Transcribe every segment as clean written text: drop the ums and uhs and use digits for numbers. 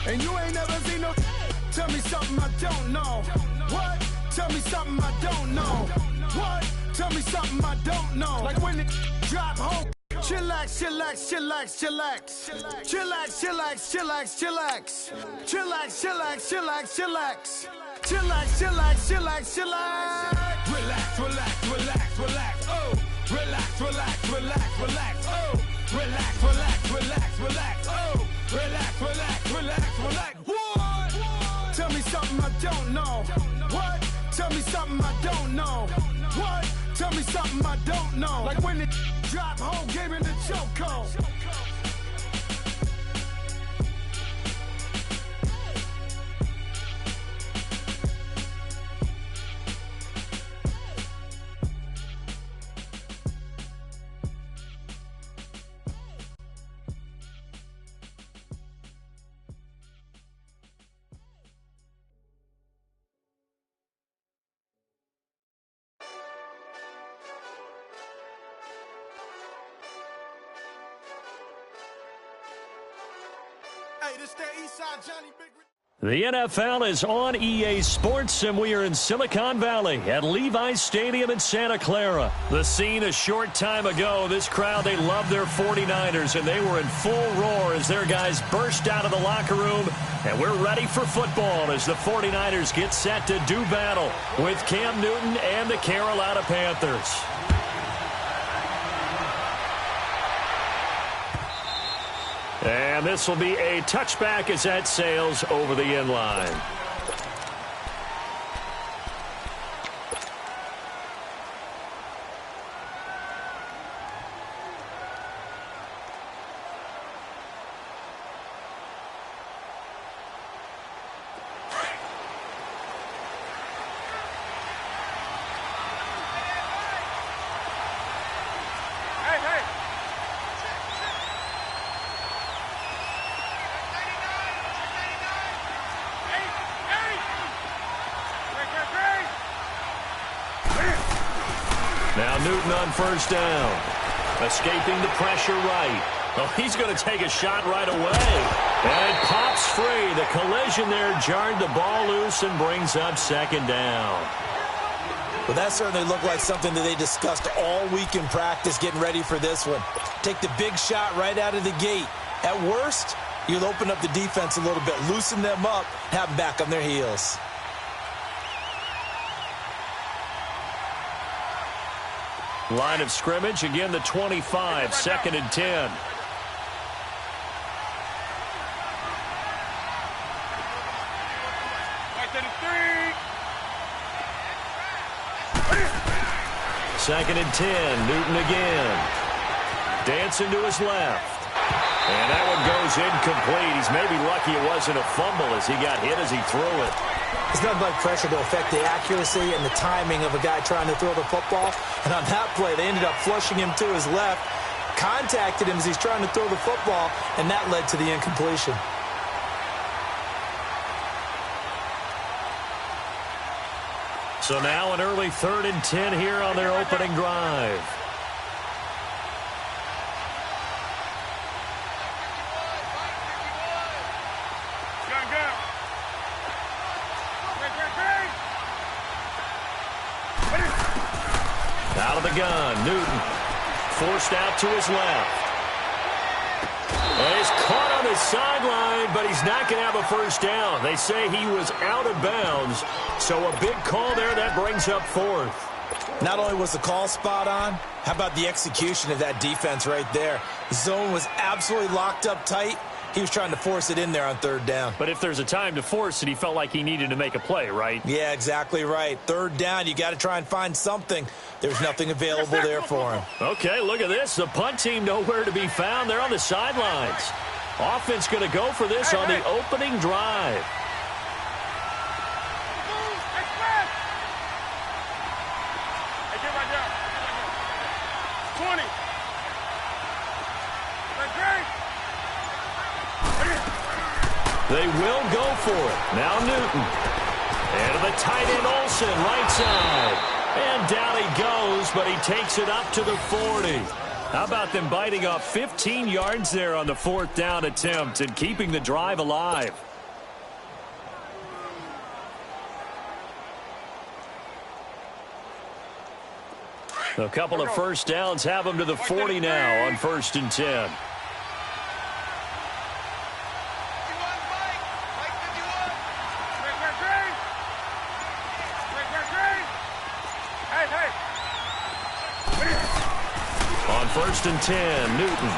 And you ain't never seen no. Tell me something I don't know. What? Tell me something I don't know. What? Tell me something I don't know. Like when it drop home. Chillax, chillax, chillax, chillax. Chillax, chillax, chillax, chillax. Chillax, chillax, chillax, chillax. Chillax, chillax, chillax, chillax. Relax, relax, relax, relax. Oh. Relax, relax, relax, relax. Oh. Relax, relax, relax, relax. Oh. Relax, relax, relax, relax. What? Tell me something I don't know. What? Tell me something I don't know. What? Tell me something I don't know. Like when it drop home, gave me the chokehold. The NFL is on EA Sports, and we are in Silicon Valley at Levi's Stadium in Santa Clara. The scene a short time ago, this crowd, they love their 49ers, and they were in full roar as their guys burst out of the locker room. And we're ready for football as the 49ers get set to do battle with Cam Newton and the Carolina Panthers. And this will be a touchback as that sails over the end line. Now Newton on first down. Escaping the pressure right. Well, he's going to take a shot right away. And it pops free. The collision there jarred the ball loose and brings up second down. Well, that certainly looked like something that they discussed all week in practice getting ready for this one. Take the big shot right out of the gate. At worst, you'll open up the defense a little bit, loosen them up, have them back on their heels. Line of scrimmage, again the 25, second and 10. Second and 10, Newton again. Dancing to his left. And that one goes incomplete. He's maybe lucky it wasn't a fumble as he got hit as he threw it. It's nothing like pressure to affect the accuracy and the timing of a guy trying to throw the football. And on that play, they ended up flushing him to his left, contacted him as he's trying to throw the football, and that led to the incompletion. So now an early 3rd and 10 here on their opening drive. Out of the gun, Newton forced out to his left. And he's caught on his sideline, but he's not going to have a first down. They say he was out of bounds, so a big call there that brings up 4th. Not only was the call spot on, how about the execution of that defense right there? The zone was absolutely locked up tight. He was trying to force it in there on 3rd down. But if there's a time to force it, he felt like he needed to make a play, right? Yeah, exactly right. 3rd down, you got to try and find something. There's nothing available there for him. Okay, look at this. The punt team nowhere to be found. They're on the sidelines. Offense going to go for this on the opening drive. They will go for it. Now Newton. And to the tight end Olsen, right side. And down he goes, but he takes it up to the 40. How about them biting off 15 yards there on the 4th down attempt and keeping the drive alive? A couple of first downs have them to the 40 now on 1st and 10. On 1st and 10, Newton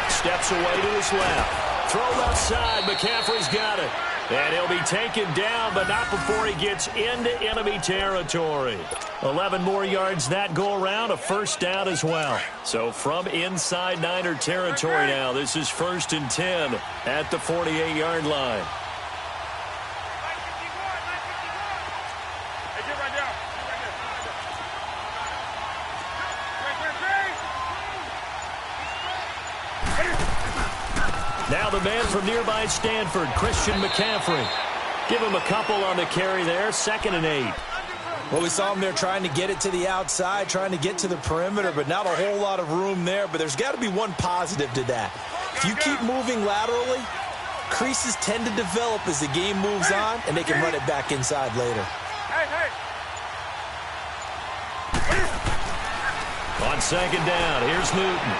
steps away to his left. Throw left side. McCaffrey's got it. And he'll be taken down, but not before he gets into enemy territory. 11 more yards that go around, a first down as well. So from inside Niner territory now, this is 1st and 10 at the 48-yard line. Now the man from nearby Stanford, Christian McCaffrey. Give him a couple on the carry there, 2nd and 8. Well, we saw him there trying to get it to the outside, trying to get to the perimeter, but not a whole lot of room there. But there's got to be one positive to that. If you keep moving laterally, creases tend to develop as the game moves on, and they can run it back inside later. On 2nd down, here's Newton.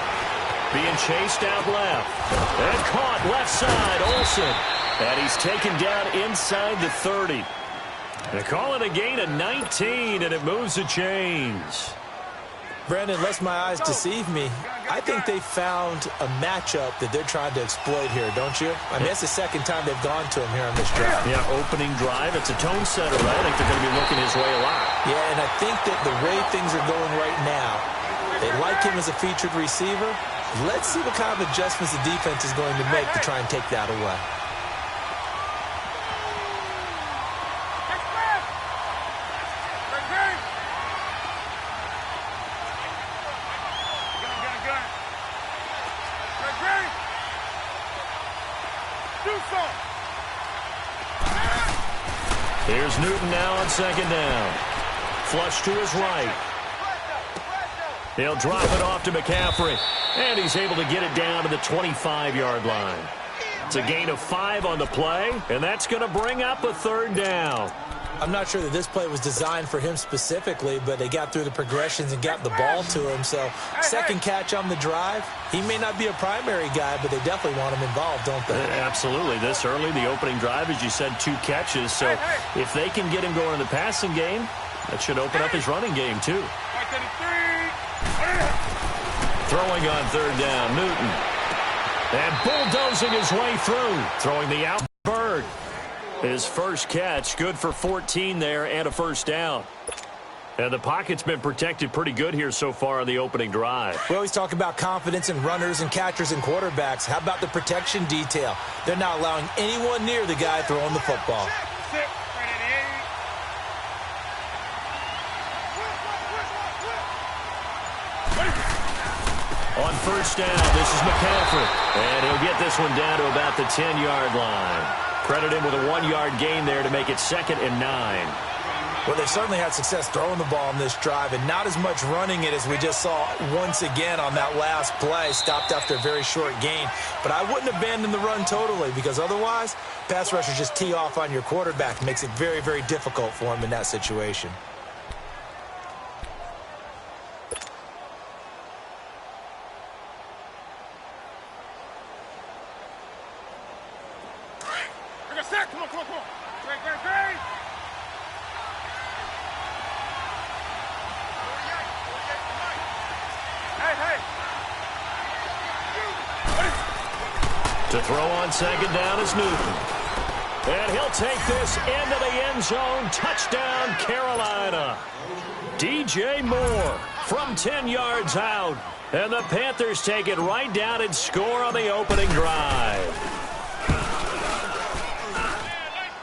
Being chased out left. And caught left side, Olsen. And he's taken down inside the 30. They call it a gain of 19, and it moves the chains. Brandon, lest my eyes deceive me, I think they found a matchup that they're trying to exploit here, don't you? I mean, that's the 2nd time they've gone to him here on this drive. Yeah, opening drive. It's a tone setter, right? I think they're going to be looking his way a lot. Yeah, and I think that the way things are going right now, they like him as a featured receiver. Let's see what kind of adjustments the defense is going to make to try and take that away. Here's Newton now on 2nd down. Flush to his right. He'll drop it off to McCaffrey. And he's able to get it down to the 25-yard line. It's a gain of 5 on the play, and that's going to bring up a 3rd down. I'm not sure that this play was designed for him specifically, but they got through the progressions and got the ball to him. So 2nd catch on the drive. He may not be a primary guy, but they definitely want him involved, don't they? Absolutely. This early, the opening drive, as you said, 2 catches. So if they can get him going in the passing game, that should open up his running game too. Throwing on 3rd down, Newton. And bulldozing his way through. Throwing the out bird. His first catch, good for 14 there and a first down. And the pocket's been protected pretty good here so far on the opening drive. We always talk about confidence in runners and catchers and quarterbacks. How about the protection detail? They're not allowing anyone near the guy throwing the football. On 1st down, this is McCaffrey. And he'll get this one down to about the 10-yard line. Credit him with a 1-yard gain there to make it 2nd and 9. Well, they've certainly had success throwing the ball on this drive and not as much running it as we just saw once again on that last play. Stopped after a very short gain. But I wouldn't abandon the run totally because otherwise, pass rushers just tee off on your quarterback. Makes it very, very difficult for him in that situation. To throw on 2nd down is Newton. And he'll take this into the end zone. Touchdown, Carolina. DJ Moore from 10 yards out. And the Panthers take it right down and score on the opening drive.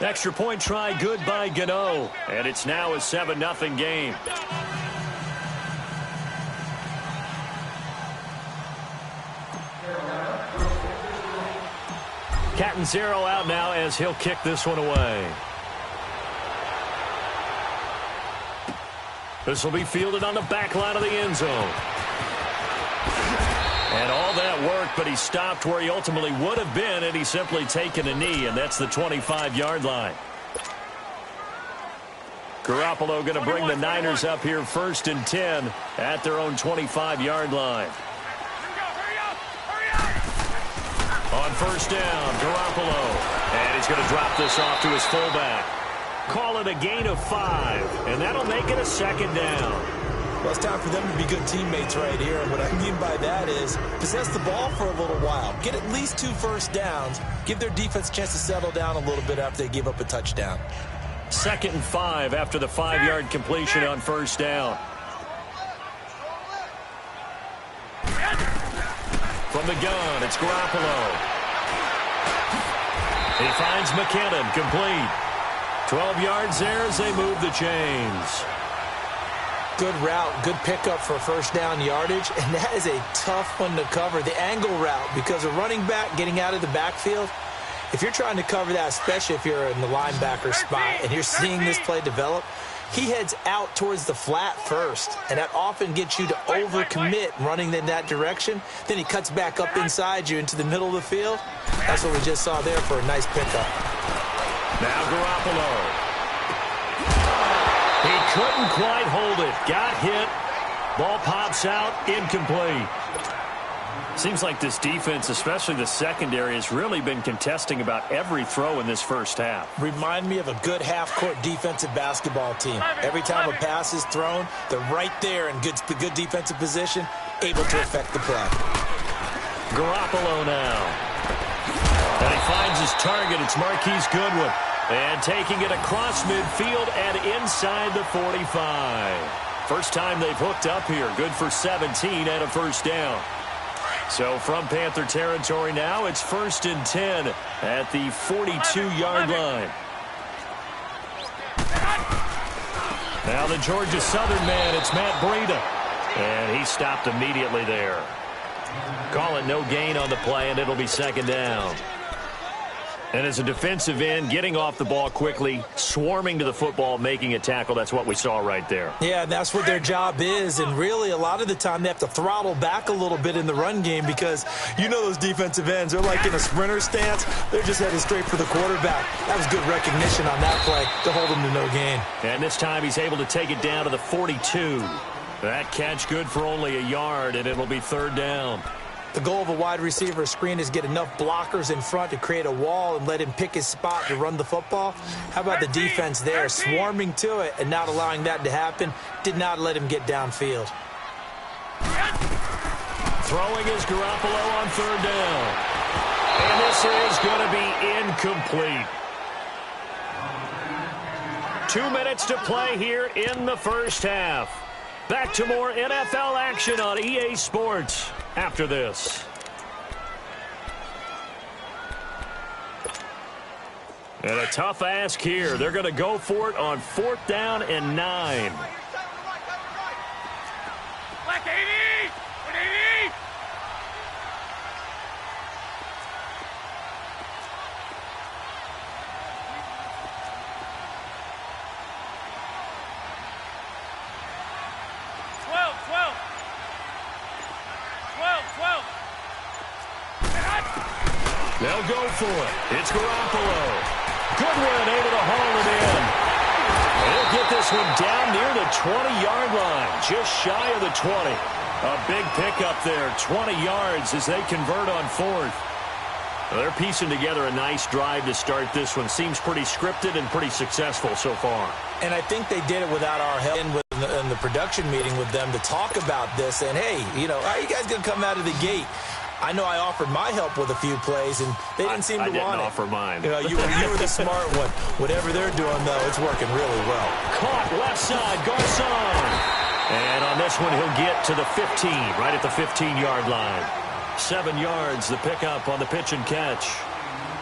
Extra point try good by Gano. And it's now a 7-0 game. Catanzaro out now as he'll kick this one away. This will be fielded on the back line of the end zone. And all that worked, but he stopped where he ultimately would have been, and he's simply taken a knee, and that's the 25-yard line. Garoppolo going to bring the Niners up here 1st and 10 at their own 25-yard line. On 1st down, Garoppolo. And he's going to drop this off to his fullback. Call it a gain of 5, and that'll make it a 2nd down. Well, it's time for them to be good teammates right here. And what I mean by that is possess the ball for a little while. Get at least 2 first downs. Give their defense a chance to settle down a little bit after they give up a touchdown. 2nd and 5 after the 5-yard completion on 1st down. From the gun, it's Garoppolo. He finds McKinnon, complete. 12 yards there as they move the chains. Good route, good pickup for 1st down yardage, and that is a tough one to cover. The angle route, because a running back getting out of the backfield, if you're trying to cover that, especially if you're in the linebacker spot and you're seeing this play develop, he heads out towards the flat first, and that often gets you to overcommit running in that direction. Then he cuts back up inside you into the middle of the field. That's what we just saw there for a nice pickup. Now Garoppolo. He couldn't quite hold it. Got hit. Ball pops out. Incomplete. Seems like this defense, especially the secondary, has really been contesting about every throw in this first half. Remind me of a good half-court defensive basketball team. Every time a pass is thrown, they're right there in good defensive position, able to affect the play. Garoppolo now. And he finds his target. It's Marquise Goodwin. And taking it across midfield and inside the 45. First time they've hooked up here. Good for 17 and a 1st down. So from Panther territory now, it's 1st and 10 at the 42-yard line. Now the Georgia Southern man, it's Matt Breida. And he stopped immediately there. Call it no gain on the play, and it'll be 2nd down. And as a defensive end, getting off the ball quickly, swarming to the football, making a tackle, that's what we saw right there. Yeah, that's what their job is. And really, a lot of the time, they have to throttle back a little bit in the run game because you know those defensive ends, they're like in a sprinter stance. They're just headed straight for the quarterback. That was good recognition on that play to hold him to no gain. And this time, he's able to take it down to the 42. That catch good for only a yard, and it'll be 3rd down. The goal of a wide receiver screen is get enough blockers in front to create a wall and let him pick his spot to run the football. How about the defense there, swarming to it and not allowing that to happen? Did not let him get downfield. Throwing is Garoppolo on 3rd down. And this is going to be incomplete. 2 minutes to play here in the first half. Back to more NFL action on EA Sports after this. And a tough ask here. They're going to go for it on 4th down and 9. Black 80! 180! They'll go for it. It's Garoppolo. Goodwin able to haul it in. He'll get this one down near the 20-yard line, just shy of the 20. A big pickup there, 20 yards as they convert on 4th. Well, they're piecing together a nice drive to start this one. Seems pretty scripted and pretty successful so far. And I think they did it without our help in the production meeting with them to talk about this. And, hey, you know, how are you guys going to come out of the gate? I know I offered my help with a few plays, and they didn't seem to want it. I didn't offer mine. You know, you were the smart one. Whatever they're doing, though, it's working really well. Caught left side, Garcon. And on this one, he'll get to the 15, right at the 15-yard line. 7 yards, the pickup on the pitch and catch.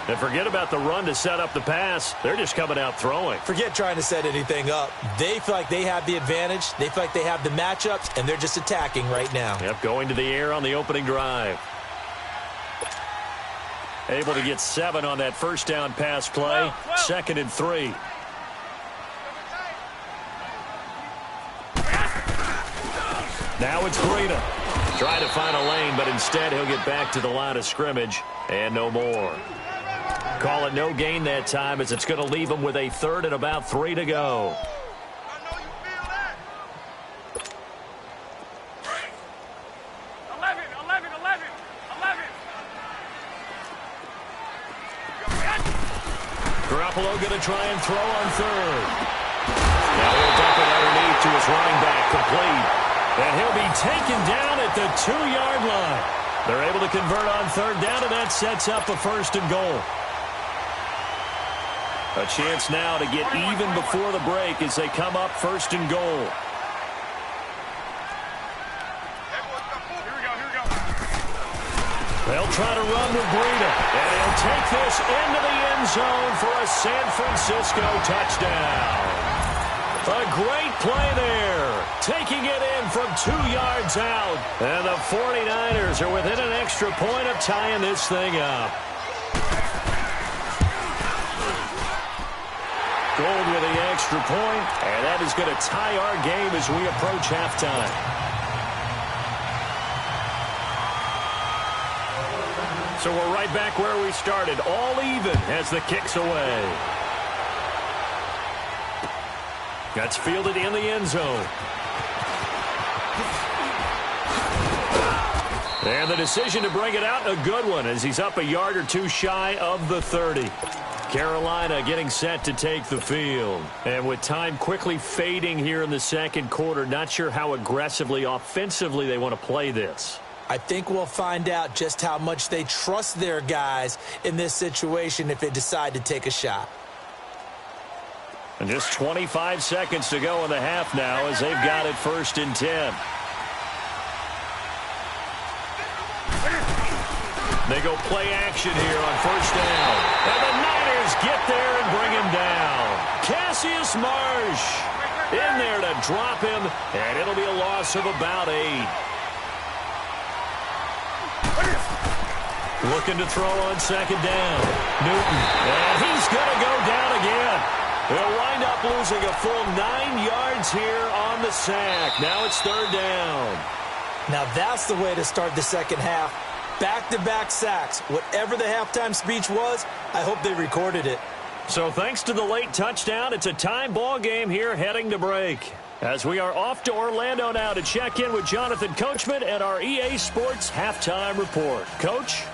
And forget about the run to set up the pass. They're just coming out throwing. Forget trying to set anything up. They feel like they have the advantage. They feel like they have the matchups, and they're just attacking right now. Yep, going to the air on the opening drive. Able to get 7 on that first down pass play. 2nd and 3. Now it's Breida. Trying to find a lane, but instead he'll get back to the line of scrimmage and no more. Call it no gain that time as it's going to leave him with a 3rd and about 3 to go. Garoppolo going to try and throw on third. Now he'll dump it underneath to his running back, complete. And he'll be taken down at the 2-yard line. They're able to convert on third down, and that sets up a 1st and goal. A chance now to get even before the break as they come up 1st and goal. They'll try to run with Breida, and he'll take this into the end zone for a San Francisco touchdown. A great play there, taking it in from 2 yards out. And the 49ers are within an extra point of tying this thing up. Gold with the extra point, and that is going to tie our game as we approach halftime. So we're right back where we started, all even as the kick's away. That's fielded in the end zone. And the decision to bring it out, a good one, as he's up a yard or two shy of the 30. Carolina getting set to take the field. And with time quickly fading here in the second quarter, not sure how aggressively, offensively they want to play this. I think we'll find out just how much they trust their guys in this situation if they decide to take a shot. And just 25 seconds to go in the half now as they've got it 1st and 10. They go play action here on 1st down. And the Niners get there and bring him down. Cassius Marsh in there to drop him, and it'll be a loss of about 8. Looking to throw on 2nd down. Newton. And he's going to go down again. They'll wind up losing a full 9 yards here on the sack. Now it's 3rd down. Now that's the way to start the second half. Back-to-back sacks. Whatever the halftime speech was, I hope they recorded it. So thanks to the late touchdown, it's a tie ball game here heading to break. As we are off to Orlando now to check in with Jonathan Coachman and our EA Sports Halftime Report. Coach?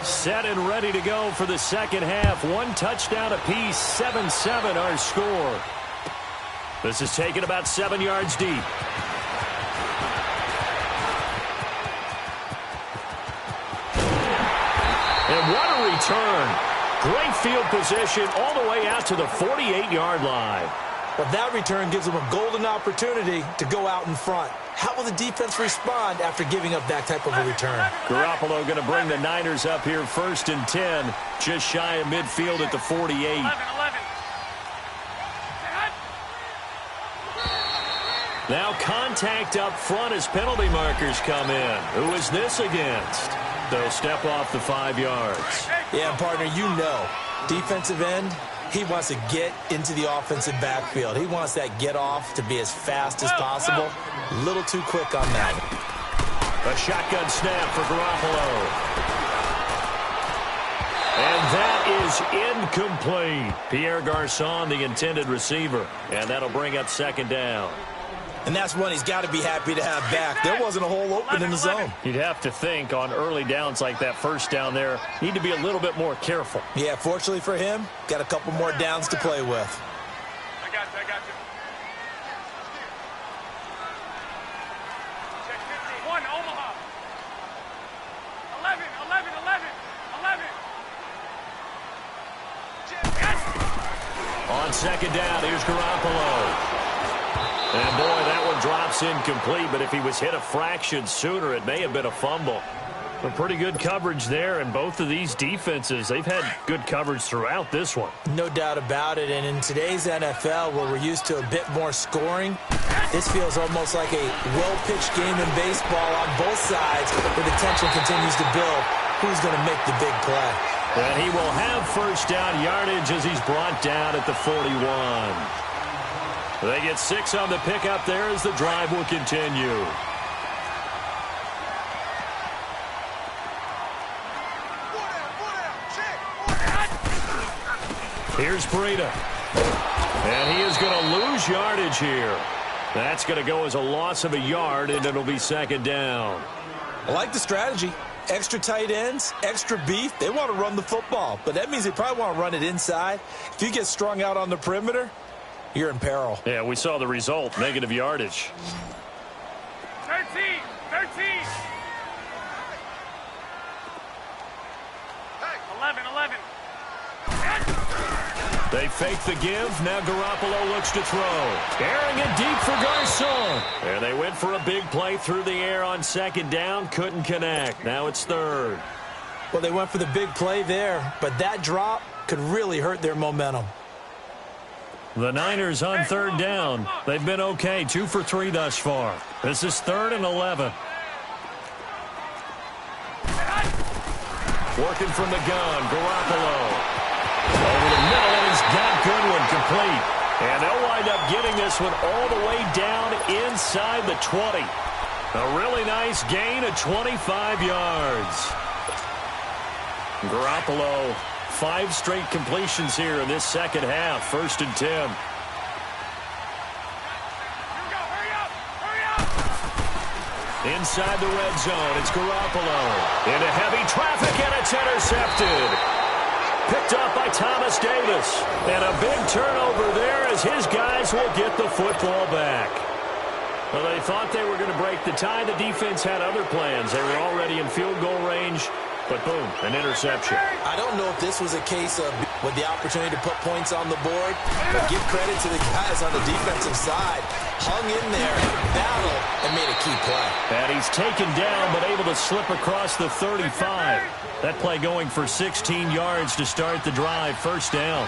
Set and ready to go for the second half. 1 touchdown apiece, 7-7 our score. This is taken about 7 yards deep. And what a return. Great field position all the way out to the 48-yard line. Well, that return gives them a golden opportunity to go out in front. How will the defense respond after giving up that type of a return? Garoppolo going to bring the Niners up here 1st and 10, just shy of midfield at the 48. 11. Now contact up front as penalty markers come in. Who is this against? They'll step off the 5 yards. Yeah, partner, you know, defensive end, he wants to get into the offensive backfield. He wants that get off to be as fast as possible. A little too quick on that. A shotgun snap for Garoppolo. And that is incomplete. Pierre Garçon, the intended receiver. And that'll bring up 2nd down. And that's one he's got to be happy to have back. There wasn't a hole open in the zone. You'd have to think on early downs like that 1st down there, need to be a little bit more careful. Yeah, fortunately for him, got a couple more downs to play with. I got you. Check 15. 1, Omaha. 11. On 2nd down, here's Garoppolo. And, boy, that one drops incomplete, but if he was hit a fraction sooner, it may have been a fumble. But pretty good coverage there, and both of these defenses, they've had good coverage throughout this one. No doubt about it, and in today's NFL, where we're used to a bit more scoring, this feels almost like a well-pitched game in baseball on both sides, where the tension continues to build. Who's going to make the big play? And he will have 1st down yardage as he's brought down at the 41. They get 6 on the pickup there as the drive will continue. Here's Breida. And he is going to lose yardage here. That's going to go as a loss of a yard, and it'll be 2nd down. I like the strategy. Extra tight ends, extra beef. They want to run the football, but that means they probably want to run it inside. If you get strung out on the perimeter, you're in peril. Yeah, we saw the result, negative yardage. 13. Hey, 11. They fake the give. Now Garoppolo looks to throw. Airing it deep for Garcon. And they went for a big play through the air on second down. Couldn't connect. Now it's third. Well, they went for the big play there, but that drop could really hurt their momentum. The Niners on third down. They've been okay. 2 for 3 thus far. This is 3rd and 11. Working from the gun. Garoppolo. Over the middle, and he's got Goodwin complete. And they'll wind up getting this one all the way down inside the 20. A really nice gain of 25 yards. Garoppolo, 5 straight completions here in this second half. 1st and 10. Inside the red zone, it's Garoppolo. Into heavy traffic, and it's intercepted. Picked up by Thomas Davis. And a big turnover there as his guys will get the football back. Well, they thought they were going to break the tie. The defense had other plans. They were already in field goal range. But boom, an interception. I don't know if this was a case of with the opportunity to put points on the board, but give credit to the guys on the defensive side. Hung in there, battled, and made a key play. And he's taken down, but able to slip across the 35. That play going for 16 yards to start the drive. 1st down.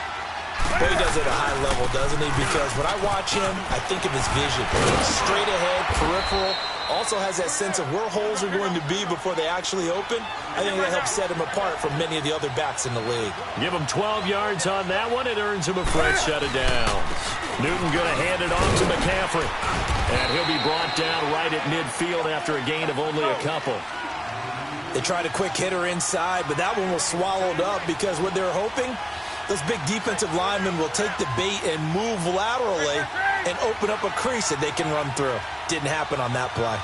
Well, he does it at a high level, doesn't he? Because when I watch him, I think of his vision. Straight ahead, peripheral. Also has that sense of where holes are going to be before they actually open. I think that helps set him apart from many of the other backs in the league. Give him 12 yards on that one. It earns him a fresh set of downs. Newton going to hand it off to McCaffrey. And he'll be brought down right at midfield after a gain of only a couple. They tried a quick hitter inside, but that one was swallowed up because what they're hoping, those big defensive linemen will take the bait and move laterally and open up a crease that they can run through. Didn't happen on that play.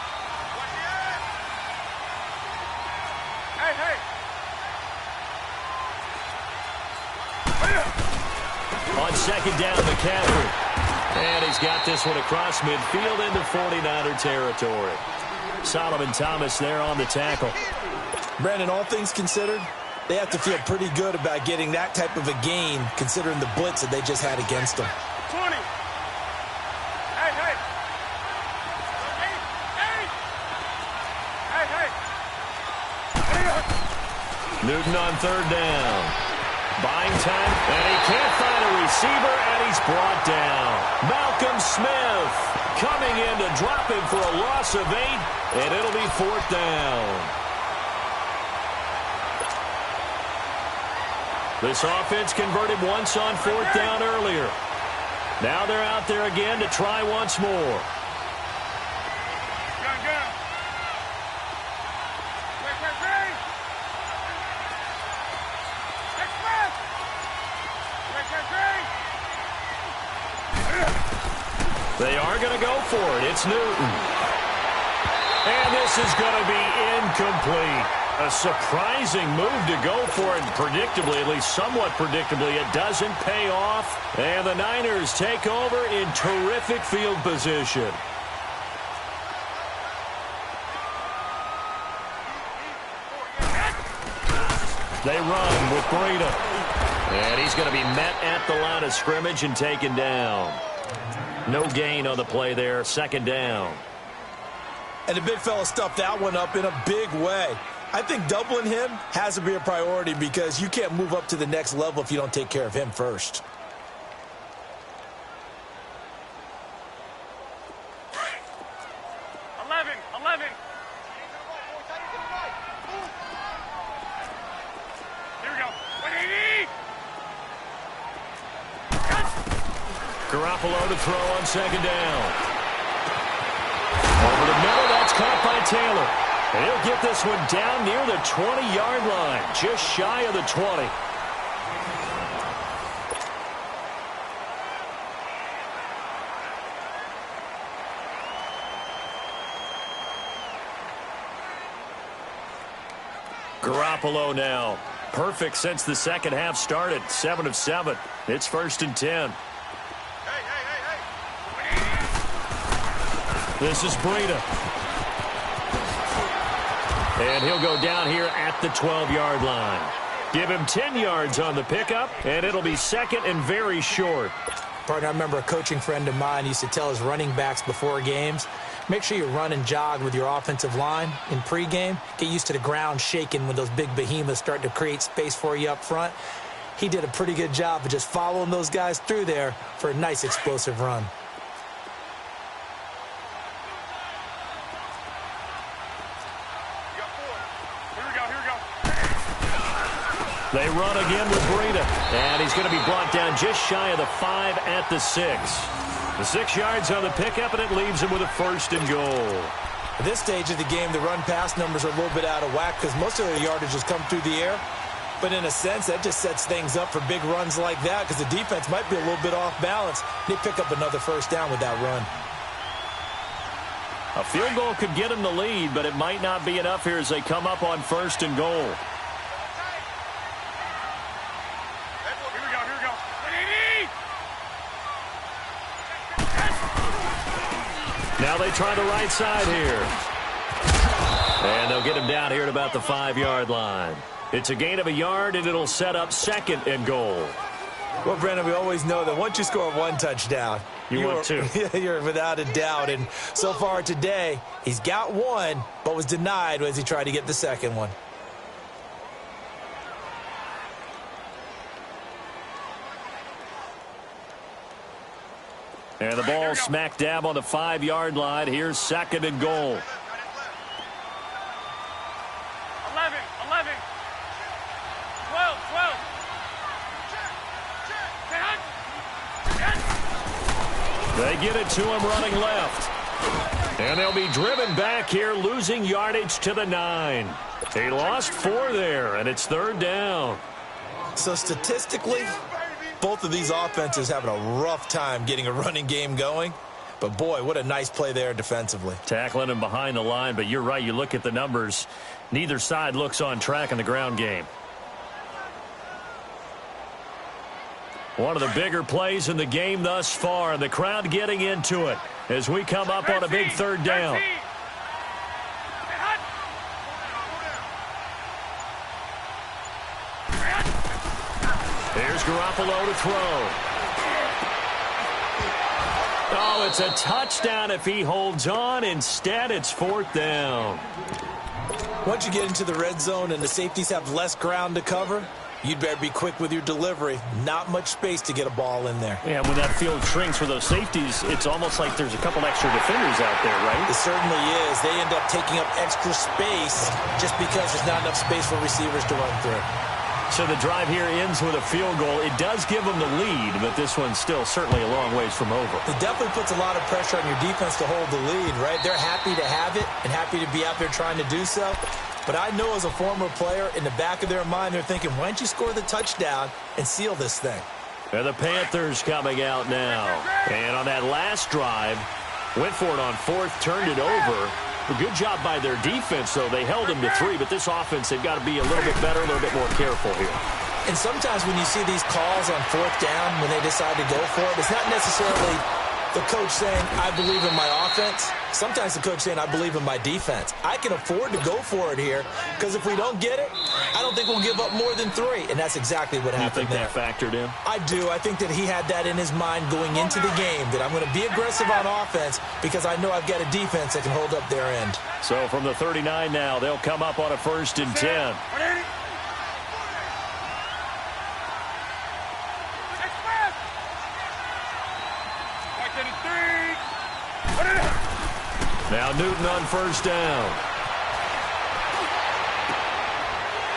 On second down, McCaffrey. And he's got this one across midfield into 49er territory. Solomon Thomas there on the tackle. Brandon, all things considered, they have to feel pretty good about getting that type of a gain considering the blitz that they just had against them. 20. Newton on third down. Buying time, and he can't find a receiver, and he's brought down. Malcolm Smith coming in to drop him for a loss of 8, and it'll be 4th down. This offense converted once on 4th down earlier. Now they're out there again to try once more. They are going to go for it. It's Newton. And this is going to be incomplete. A surprising move to go for it. Predictably, at least somewhat predictably, it doesn't pay off. And the Niners take over in terrific field position. They run with Breida. And he's going to be met at the line of scrimmage and taken down. No gain on the play there. 2nd down. And the big fella stuffed that one up in a big way. I think doubling him has to be a priority because you can't move up to the next level if you don't take care of him first. Garoppolo to throw on 2nd down. Over the middle, that's caught by Taylor. And he'll get this one down near the 20-yard line, just shy of the 20. Garoppolo now. Perfect since the second half started. 7 of 7. It's 1st and 10. This is Breida. And he'll go down here at the 12-yard line. Give him 10 yards on the pickup, and it'll be 2nd and very short. Partner, I remember a coaching friend of mine used to tell his running backs before games, make sure you run and jog with your offensive line in pregame. Get used to the ground shaking when those big behemoths start to create space for you up front. He did a pretty good job of just following those guys through there for a nice explosive run. They run again with Breida, and he's going to be brought down just shy of the 5 at the 6. The 6 yards on the pickup, and it leaves him with a 1st and goal. At this stage of the game, the run-pass numbers are a little bit out of whack because most of their yardage has come through the air. But in a sense, that just sets things up for big runs like that because the defense might be a little bit off balance. They pick up another 1st down with that run. A field goal could get him the lead, but it might not be enough here as they come up on 1st and goal. Now they try the right side here. And they'll get him down here at about the 5-yard line. It's a gain of a yard, and it'll set up 2nd and goal. Well, Brandon, we always know that once you score 1 touchdown, you're 2. You're without a doubt. And so far today, he's got 1, but was denied as he tried to get the 2nd one. And the ball smack dab on the 5-yard line. Here's 2nd and goal. 11, 12, 12. They get it to him running left. And they'll be driven back here, losing yardage to the 9. They lost 4 there, and it's 3rd down. So statistically, both of these offenses having a rough time getting a running game going. But, boy, what a nice play there defensively. Tackling him behind the line, but you're right. You look at the numbers. Neither side looks on track in the ground game. One of the bigger plays in the game thus far, and the crowd getting into it as we come up on a big 3rd down. Here's Garoppolo to throw. Oh, it's a touchdown if he holds on. Instead, it's 4th down. Once you get into the red zone and the safeties have less ground to cover, you'd better be quick with your delivery. Not much space to get a ball in there. Yeah, when that field shrinks for those safeties, it's almost like there's a couple extra defenders out there, right? It certainly is. They end up taking up extra space just because there's not enough space for receivers to run through. So the drive here ends with a field goal. It does give them the lead, but this one's still certainly a long ways from over. It definitely puts a lot of pressure on your defense to hold the lead, right? They're happy to have it and happy to be out there trying to do so. But I know as a former player, in the back of their mind, they're thinking, why don't you score the touchdown and seal this thing? And the Panthers coming out now. And on that last drive, went for it on 4th, turned it over. A good job by their defense, though. They held them to 3, but this offense, they've got to be a little bit better, a little bit more careful here. And sometimes when you see these calls on 4th down, when they decide to go for it, it's not necessarily the coach saying, I believe in my offense. Sometimes the coach saying, I believe in my defense. I can afford to go for it here because if we don't get it, I don't think we'll give up more than 3. And that's exactly what happened there. You think that factored in? I do. I think that he had that in his mind going into the game, that I'm going to be aggressive on offense because I know I've got a defense that can hold up their end. So from the 39 now, they'll come up on a 1st and 10. Now Newton on 1st down.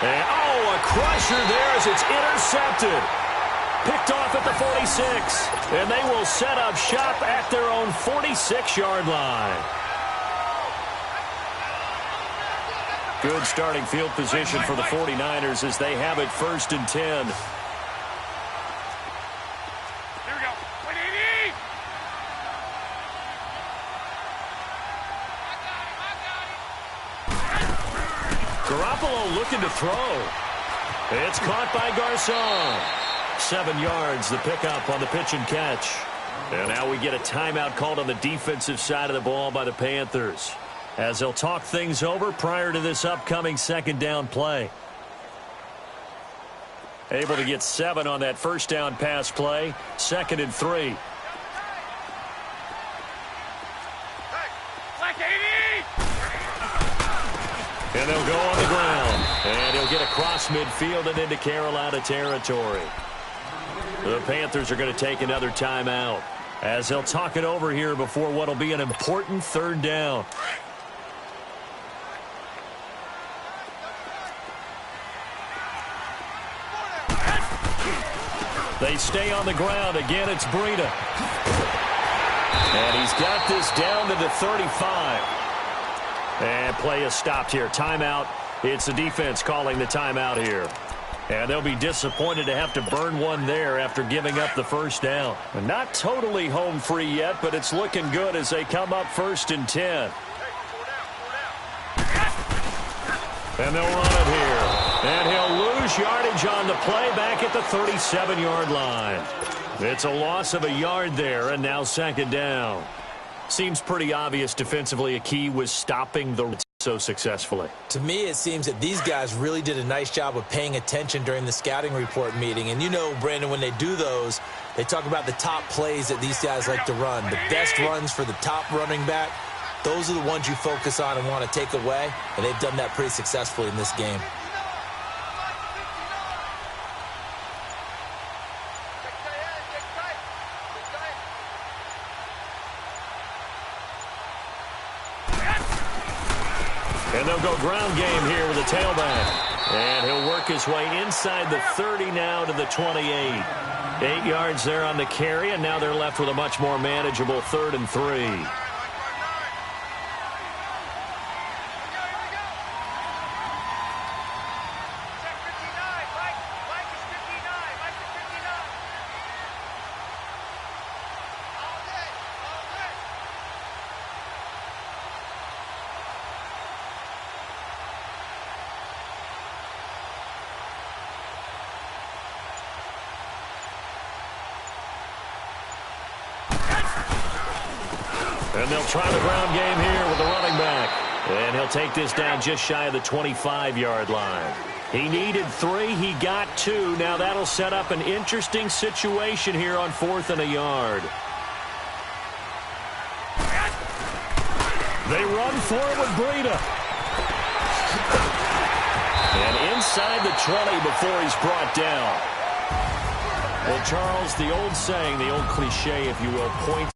And, oh, a crusher there as it's intercepted. Picked off at the 46. And they will set up shop at their own 46-yard line. Good starting field position for the 49ers as they have it 1st and 10. Buffalo looking to throw. It's caught by Garcon. 7 yards, the pickup on the pitch and catch. And now we get a timeout called on the defensive side of the ball by the Panthers, as they'll talk things over prior to this upcoming second down play. Able to get 7 on that first down pass play. 2nd and 3. And they'll go on the ground. And he'll get across midfield and into Carolina territory. The Panthers are going to take another timeout, as they'll talk it over here before what will be an important third down. They stay on the ground. Again, it's Breida. And he's got this down to the 35. And play is stopped here. Timeout. It's the defense calling the timeout here. And they'll be disappointed to have to burn one there after giving up the first down. Not totally home free yet, but it's looking good as they come up 1st and 10. And they'll run it here. And he'll lose yardage on the play back at the 37-yard line. It's a loss of a yard there, and now 2nd down. Seems pretty obvious defensively a key was stopping the so successfully. To me, it seems that these guys really did a nice job of paying attention during the scouting report meeting. And you know, Brandon, when they do those, they talk about the top plays that these guys like to run. The best runs for the top running back, those are the ones you focus on and want to take away. And they've done that pretty successfully in this game. And they'll go ground game here with a tailback. And he'll work his way inside the 30 now to the 28. 8 yards there on the carry, and now they're left with a much more manageable 3rd and 3. And they'll try the ground game here with the running back. And he'll take this down just shy of the 25-yard line. He needed 3. He got 2. Now that'll set up an interesting situation here on 4th and a yard. They run for it with Breida. And inside the 20 before he's brought down. Well, Charles, the old saying, the old cliche, if you will, points